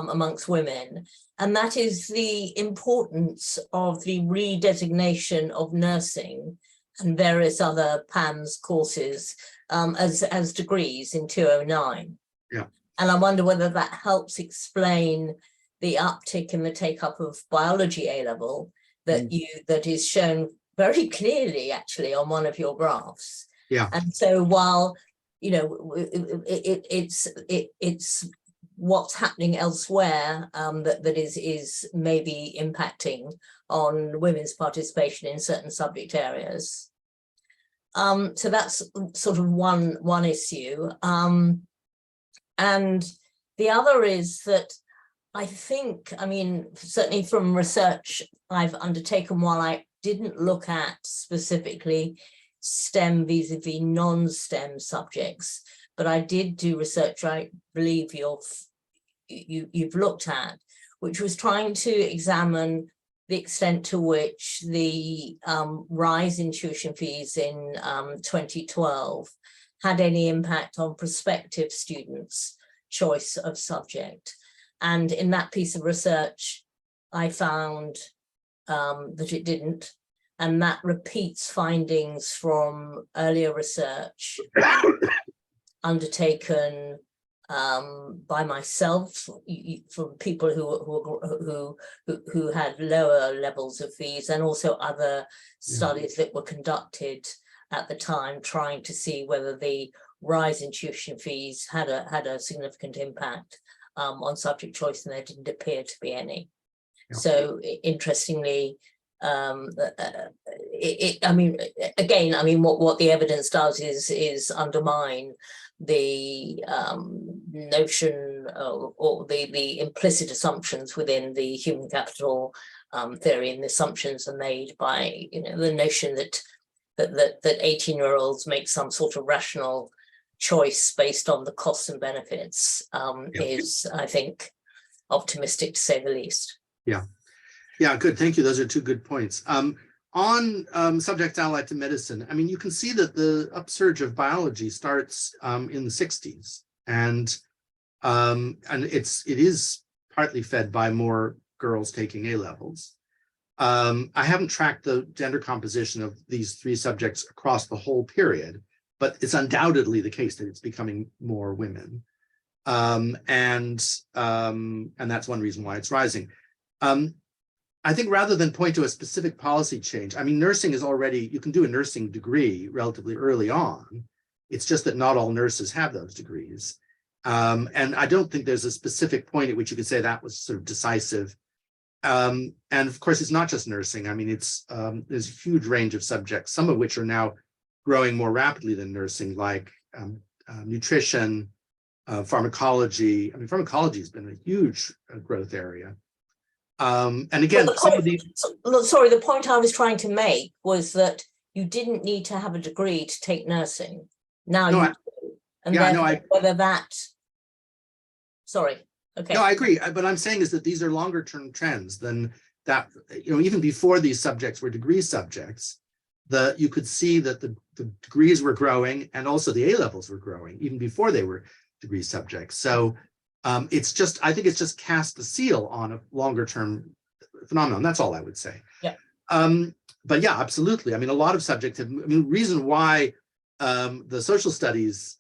amongst women, and that is the importance of the redesignation of nursing and various other PAMS courses as degrees in 2009. Yeah. And I wonder whether that helps explain the uptick in the take-up of biology A-level that is shown very clearly, actually, on one of your graphs. Yeah. And so while, you know, it's what's happening elsewhere that is maybe impacting on women's participation in certain subject areas. So that's sort of one issue. And the other is that I think, I mean, certainly from research I've undertaken, while I didn't look at specifically STEM vis-a-vis non-STEM subjects, but I did do research I believe you've looked at, which was trying to examine the extent to which the rise in tuition fees in 2012 had any impact on prospective students' choice of subject. And in that piece of research, I found that it didn't, and that repeats findings from earlier research undertaken by myself, from people who had lower levels of fees, and also other studies that were conducted at the time, trying to see whether the rise in tuition fees had a significant impact on subject choice, and there didn't appear to be any. Yeah. So interestingly, I mean, again, I mean, what the evidence does is undermine the notion or the implicit assumptions within the human capital theory, and the assumptions are made by, you know, the notion that 18-year-olds make some sort of rational choice based on the costs and benefits is, I think, optimistic to say the least. Yeah, good. Thank you. Those are two good points. On subjects allied to medicine, I mean, you can see that the upsurge of biology starts in the 60s, and it is partly fed by more girls taking A levels. I haven't tracked the gender composition of these three subjects across the whole period, but it's undoubtedly the case that it's becoming more women, and that's one reason why it's rising. I think rather than point to a specific policy change, I mean, nursing is already, you can do a nursing degree relatively early on. It's just that not all nurses have those degrees. And I don't think there's a specific point at which you could say that was sort of decisive. And of course, it's not just nursing. I mean, there's a huge range of subjects, some of which are now growing more rapidly than nursing, like nutrition, pharmacology. I mean, pharmacology has been a huge growth area. And again, sorry, the point I was trying to make was that you didn't need to have a degree to take nursing. Now you do. And then whether that, sorry. Okay. No, I agree. But I'm saying is that these are longer term trends than that, even before these subjects were degree subjects, you could see that the degrees were growing and also the A levels were growing even before they were degree subjects. So I think it's just cast the seal on a longer term phenomenon. That's all I would say. Yeah. But yeah, absolutely. I mean, a lot of subjects reason why the social studies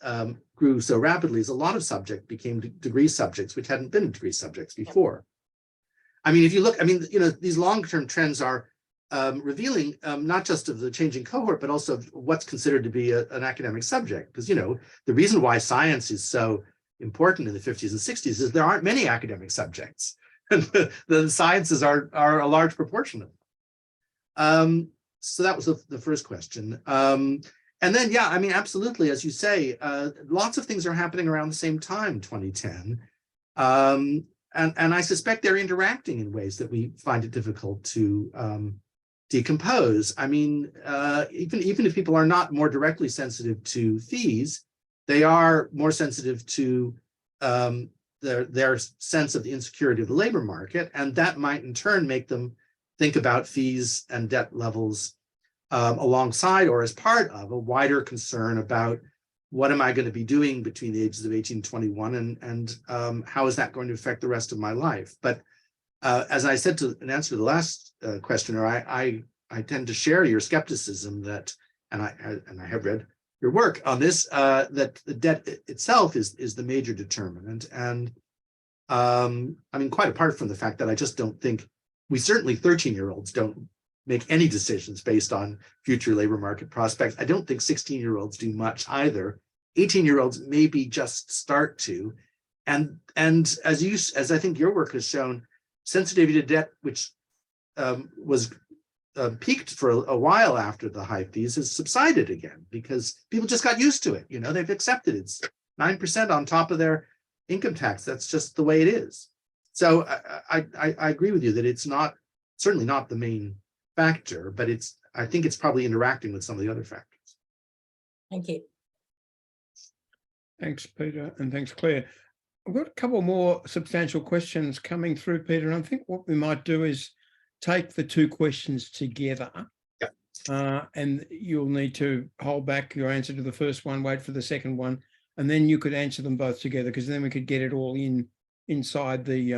grew so rapidly is a lot of subjects became degree subjects, which hadn't been degree subjects before. I mean, if you look, these long-term trends are revealing not just of the changing cohort, but also of what's considered to be an academic subject. Because, the reason why science is so important in the 50s and 60s is there aren't many academic subjects. The sciences are a large proportion of them. So that was the first question. And then, yeah, I mean, absolutely, as you say, lots of things are happening around the same time, 2010. And I suspect they're interacting in ways that we find it difficult to decompose. I mean, even if people are not more directly sensitive to fees, they are more sensitive to their sense of the insecurity of the labor market, and that might in turn make them think about fees and debt levels alongside or as part of a wider concern about what am I going to be doing between the ages of 18 and 21, and how is that going to affect the rest of my life? But as I said in answer to the last questioner, I tend to share your skepticism that, and I have read your work on this, that the debt itself is the major determinant. And I mean, quite apart from the fact that I just don't think, we certainly 13-year-olds don't make any decisions based on future labor market prospects. I don't think 16-year-olds do much either. 18-year-olds maybe just start to. And as I think your work has shown, sensitivity to debt, which was peaked for a while after the high fees, has subsided again because people just got used to it. They've accepted it's 9% on top of their income tax. That's just the way it is. So I agree with you that it's certainly not the main factor, but I think it's probably interacting with some of the other factors. Thank you. Thanks, Peter, and thanks, Claire. I've got a couple more substantial questions coming through, Peter, and I think what we might do is take the two questions together. Yeah. And you'll need to hold back your answer to the first one, wait for the second one, and then you could answer them both together, because then we could get it all inside the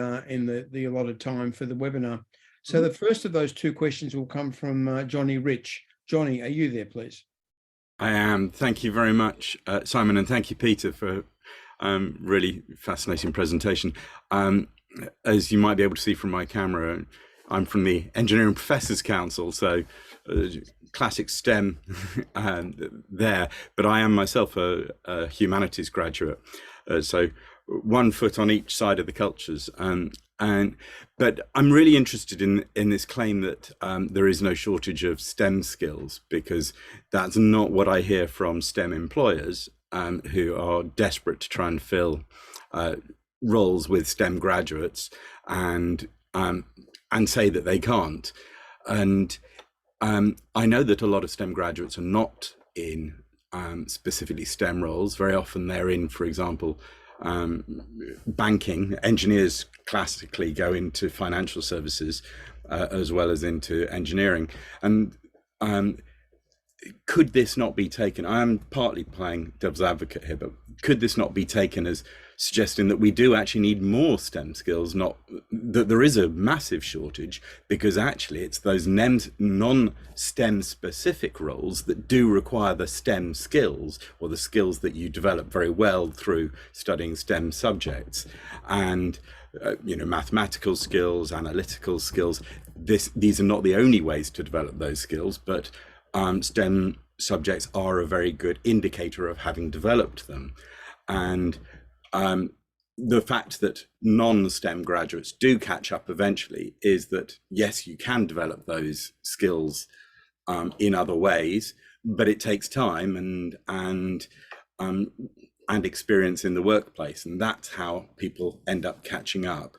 allotted time for the webinar. So the first of those two questions will come from Johnny Rich. Johnny, are you there, please? I am. Thank you very much, Simon, and thank you, Peter, for really fascinating presentation. As you might be able to see from my camera, I'm from the Engineering Professors Council, so classic STEM there, but I am myself a humanities graduate, so one foot on each side of the cultures. But I'm really interested in this claim that there is no shortage of STEM skills, because that's not what I hear from STEM employers who are desperate to try and fill roles with STEM graduates and say that they can't. And I know that a lot of STEM graduates are not in specifically STEM roles. Very often they're in, for example, banking. Engineers classically go into financial services as well as into engineering. And could this not be taken? I am partly playing devil's advocate here, but could this not be taken as suggesting that we do actually need more STEM skills, not that there is a massive shortage, because actually it's those non-STEM specific roles that do require the STEM skills, or the skills that you develop very well through studying STEM subjects, and mathematical skills, analytical skills. These are not the only ways to develop those skills, but STEM subjects are a very good indicator of having developed them. And the fact that non-STEM graduates do catch up eventually is that, yes, you can develop those skills in other ways, but it takes time and experience in the workplace, and that's how people end up catching up.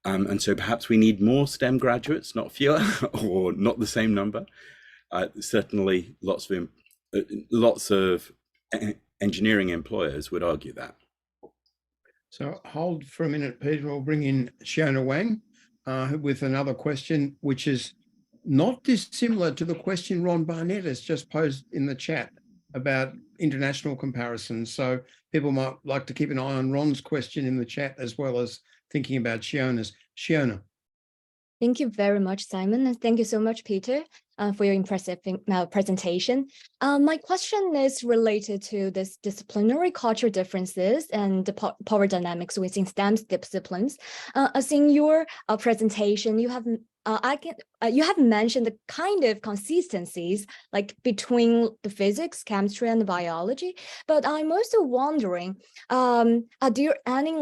And so perhaps we need more STEM graduates, not fewer, or not the same number. Certainly lots of engineering employers would argue that. So hold for a minute, Peter. We'll bring in Shiona Wang with another question, which is not dissimilar to the question Ron Barnett has just posed in the chat about international comparisons. So people might like to keep an eye on Ron's question in the chat, as well as thinking about Shiona's. Shiona. Thank you very much, Simon, and thank you so much, Peter, for your impressive presentation. My question is related to this disciplinary culture differences and the power dynamics within STEM disciplines. As in your presentation, you have mentioned the kind of consistencies like between the physics, chemistry, and the biology. But I'm also wondering, are there any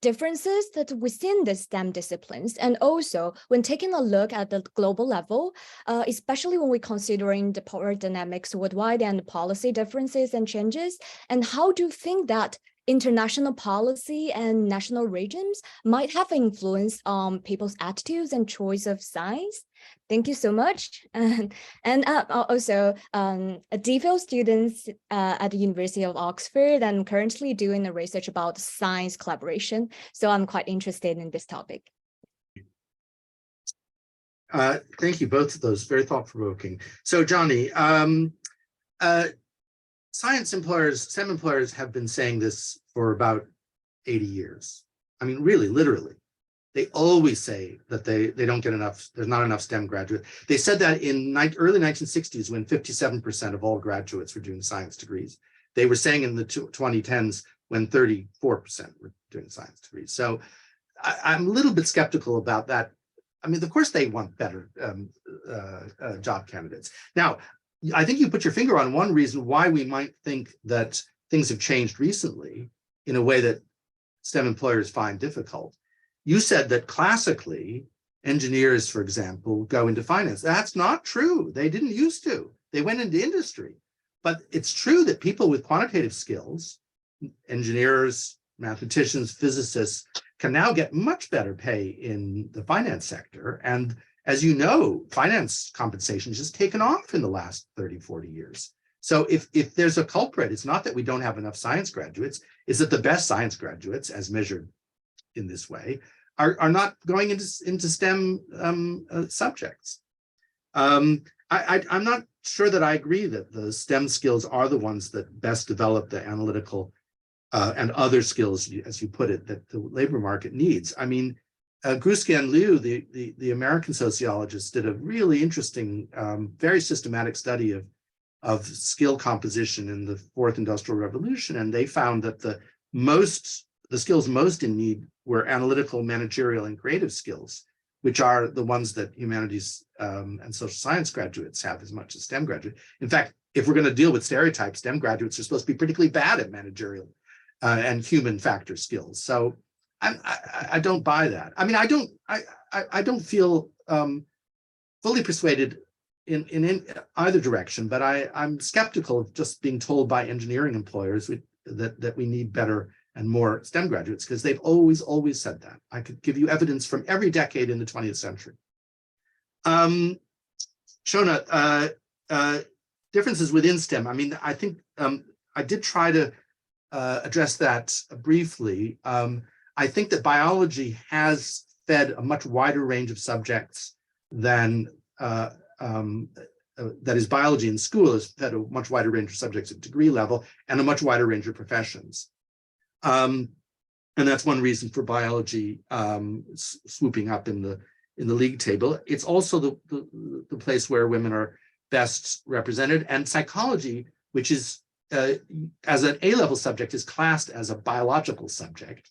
differences that within the STEM disciplines, and also when taking a look at the global level, especially when we're considering the power dynamics worldwide and the policy differences and changes, and how do you think that international policy and national regimes might have influence on people's attitudes and choice of science? Thank you so much. And also a DPhil students at the University of Oxford, and currently doing the research about science collaboration. So I'm quite interested in this topic. Thank you, both of those, very thought-provoking. So Johnny, STEM employers have been saying this for about 80 years. I mean, really, literally. They always say that they don't get enough, there's not enough STEM graduates. They said that in early 1960s, when 57% of all graduates were doing science degrees. They were saying in the 2010s when 34% were doing science degrees. So I'm a little bit skeptical about that. I mean, of course they want better job candidates. Now, I think you put your finger on one reason why we might think that things have changed recently in a way that STEM employers find difficult. You said that classically, engineers, for example, go into finance. That's not true. They didn't used to. They went into industry. But it's true that people with quantitative skills, engineers, mathematicians, physicists, can now get much better pay in the finance sector. And as you know, finance compensation has just taken off in the last 30, 40 years. So if there's a culprit, it's not that we don't have enough science graduates, it's that the best science graduates, as measured in this way, are not going into STEM subjects. I'm not sure that I agree that the STEM skills are the ones that best develop the analytical and other skills, as you put it, that the labor market needs. I mean, Grusky Liu, the American sociologist, did a really interesting, very systematic study of skill composition in the Fourth Industrial Revolution, and they found that the skills most in need were analytical, managerial, and creative skills, which are the ones that humanities and social science graduates have as much as STEM graduates. In fact, if we're going to deal with stereotypes, STEM graduates are supposed to be particularly bad at managerial and human factor skills. So I don't buy that. I mean, I don't feel fully persuaded in either direction, but I'm skeptical of just being told by engineering employers that we need better and more STEM graduates, because they've always said that. I could give you evidence from every decade in the 20th century. Shona, differences within STEM. I mean, I think I did try to address that briefly. I think that biology has fed a much wider range of subjects than that is, biology in school has fed a much wider range of subjects at degree level and a much wider range of professions. And that's one reason for biology swooping up in the league table. It's also the place where women are best represented, and psychology, which is as an A-level subject, is classed as a biological subject.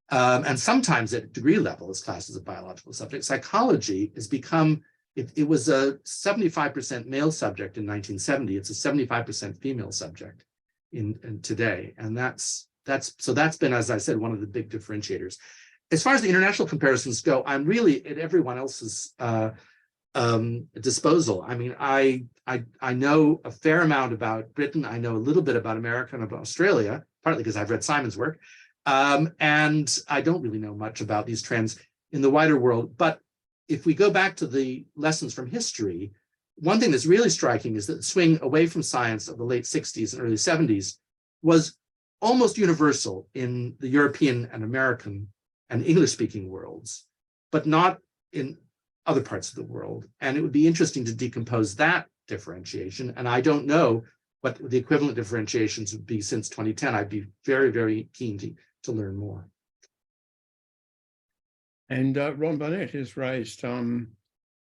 And sometimes at degree level is classed as a biological subject. Psychology has become, it was a 75% male subject in 1970. It's a 75% female subject in today. And that's been, as I said, one of the big differentiators. As far as the international comparisons go, I'm really at everyone else's disposal. I mean, I know a fair amount about Britain. I know a little bit about America and about Australia, partly because I've read Simon's work. And I don't really know much about these trends in the wider world. But if we go back to the lessons from history, one thing that's really striking is that the swing away from science of the late 60s and early 70s was almost universal in the European and American and English-speaking worlds, but not in other parts of the world. And it would be interesting to decompose that differentiation. And I don't know what the equivalent differentiations would be since 2010. I'd be very, very keen to learn more. And Ron Barnett has raised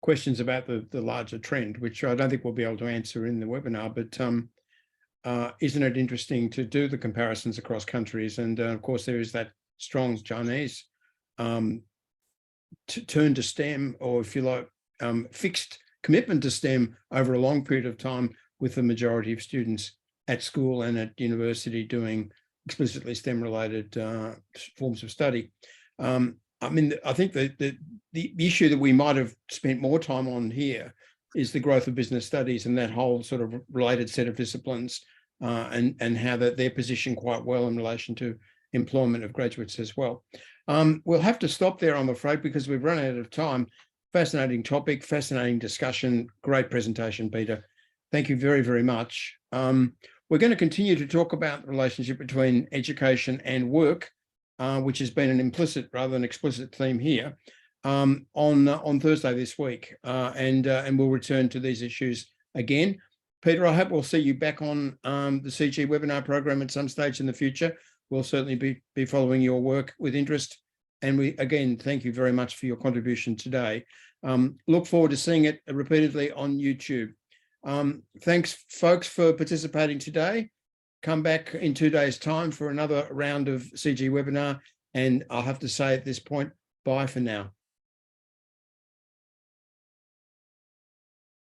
questions about the larger trend, which I don't think we'll be able to answer in the webinar, but isn't it interesting to do the comparisons across countries? And of course, there is that strong Chinese turn to STEM, or if you like, fixed commitment to STEM over a long period of time, with the majority of students at school and at university doing explicitly STEM-related forms of study. I mean, I think that the issue that we might have spent more time on here is the growth of business studies and that whole sort of related set of disciplines, and how that they're positioned quite well in relation to employment of graduates as well. We'll have to stop there, I'm afraid, because we've run out of time. Fascinating topic, fascinating discussion, great presentation, Peter. Thank you very, very much. We're going to continue to talk about the relationship between education and work, which has been an implicit rather than explicit theme here, on Thursday this week, and we'll return to these issues again. Peter, I hope we'll see you back on the CGHE webinar program at some stage in the future. We'll certainly be following your work with interest. And we, again, thank you very much for your contribution today. Look forward to seeing it repeatedly on YouTube. Thanks, folks, for participating today. Come back in 2 days' time for another round of CGHE webinar. And I'll have to say at this point, bye for now.